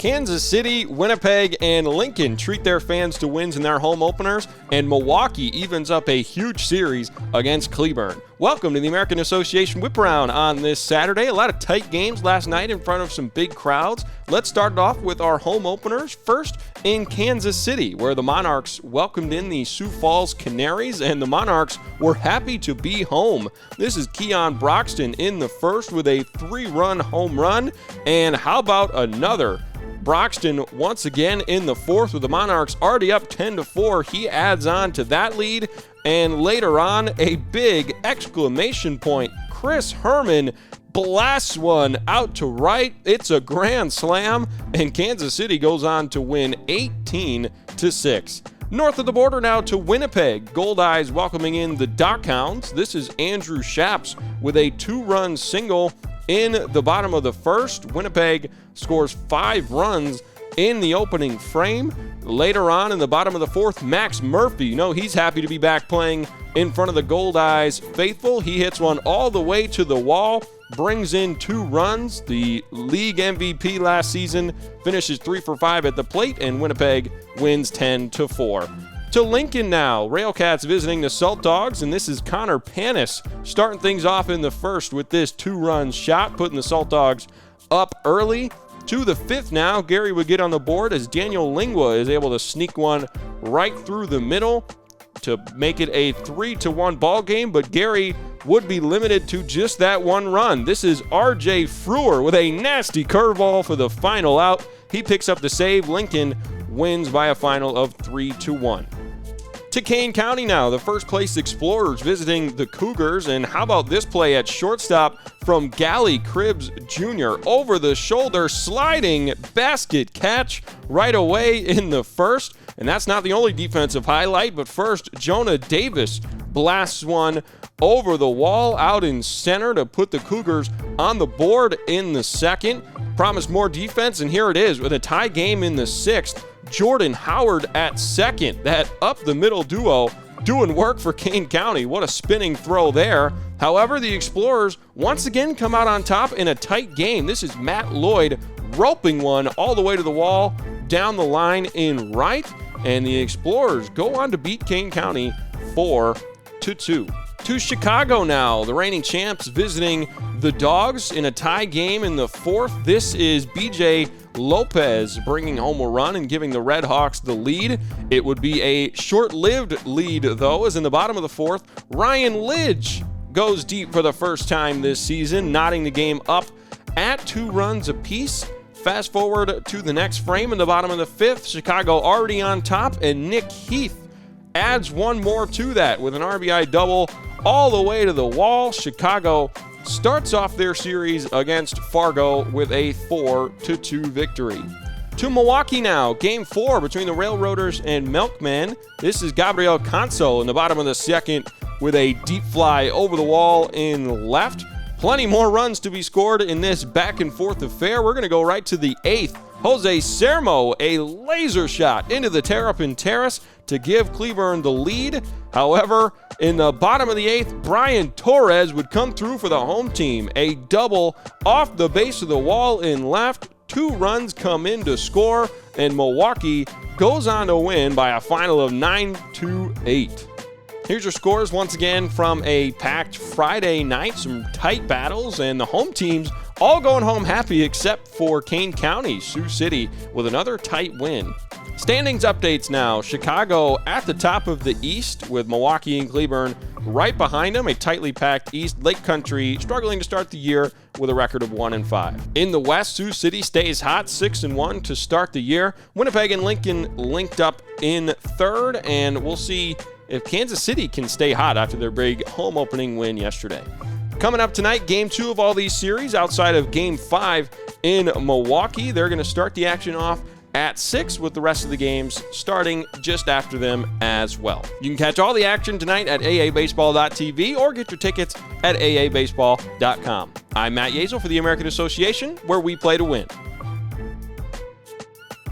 Kansas City, Winnipeg, and Lincoln treat their fans to wins in their home openers, and Milwaukee evens up a huge series against Cleburne. Welcome to the American Association Whiparound on this Saturday. A lot of tight games last night in front of some big crowds. Let's start it off with our home openers. First in Kansas City, where the Monarchs welcomed in the Sioux Falls Canaries, and the Monarchs were happy to be home. This is Keon Broxton in the first with a 3-run home run, and how about another? Broxton once again in the fourth with the Monarchs already up 10-4. He adds on to that lead, and later on a big exclamation point. Chris Herman blasts one out to right. It's a grand slam, and Kansas City goes on to win 18-6. North of the border now to Winnipeg. Goldeyes welcoming in the Dockhounds. This is Andrew Schaps with a 2-run single in the bottom of the first. Winnipeg scores 5 runs in the opening frame. Later on in the bottom of the fourth, Max Murphy, he's happy to be back playing in front of the Goldeyes faithful. He hits one all the way to the wall, brings in 2 runs. The league MVP last season finishes 3 for 5 at the plate, and Winnipeg wins 10-4. To Lincoln now, Railcats visiting the Salt Dogs, and this is Connor Panis starting things off in the first with this 2-run shot, putting the Salt Dogs up early. To the fifth now, Gary would get on the board as Daniel Lingua is able to sneak one right through the middle to make it a 3-1 ball game, but Gary would be limited to just that 1 run. This is RJ Frewer with a nasty curveball for the final out. He picks up the save. Lincoln wins by a final of 3-1. To Kane County now, the first place Explorers visiting the Cougars, and how about this play at shortstop from Gally Cribbs Jr. over the shoulder, sliding basket catch right away in the first. And that's not the only defensive highlight, but first, Jonah Davis blasts one over the wall out in center to put the Cougars on the board in the second. Promised more defense, and here it is with a tie game in the sixth. Jordan Howard at second. That up-the-middle duo doing work for Kane County. What a spinning throw there. However, the Explorers once again come out on top in a tight game. This is Matt Lloyd roping one all the way to the wall, down the line in right, and the Explorers go on to beat Kane County 4-2. To Chicago now, the reigning champs visiting the Dogs in a tie game in the fourth. This is BJ Lopez bringing home a run and giving the Red Hawks the lead. It would be a short-lived lead, though, as in the bottom of the fourth, Ryan Lidge goes deep for the first time this season, knotting the game up at 2 runs apiece. Fast forward to the next frame in the bottom of the fifth, Chicago already on top, and Nick Heath adds 1 more to that with an RBI double all the way to the wall. Chicago starts off their series against Fargo with a 4-2 victory. To Milwaukee now, Game 4 between the Railroaders and Milkmen. This is Gabriel Conso in the bottom of the second with a deep fly over the wall in left. Plenty more runs to be scored in this back-and-forth affair. We're going to go right to the 8th. Jose Sermo, a laser shot into the Terrapin Terrace to give Cleburne the lead. However, in the bottom of the 8th, Brian Torres would come through for the home team. A double off the base of the wall in left. 2 runs come in to score, and Milwaukee goes on to win by a final of 9-8. Here's your scores once again from a packed Friday night. Some tight battles, and the home teams all going home happy except for Kane County. Sioux City with another tight win. Standings updates now. Chicago at the top of the East with Milwaukee and Cleburne right behind them. A tightly packed East. Lake Country struggling to start the year with a record of 1-5. In the West, Sioux City stays hot, 6-1 to start the year. Winnipeg and Lincoln linked up in third, and we'll see if Kansas City can stay hot after their big home opening win yesterday. Coming up tonight, Game 2 of all these series outside of Game 5 in Milwaukee. They're going to start the action off at 6 with the rest of the games starting just after them as well. You can catch all the action tonight at aabaseball.tv or get your tickets at aabaseball.com. I'm Matt Yeazel for the American Association, where we play to win.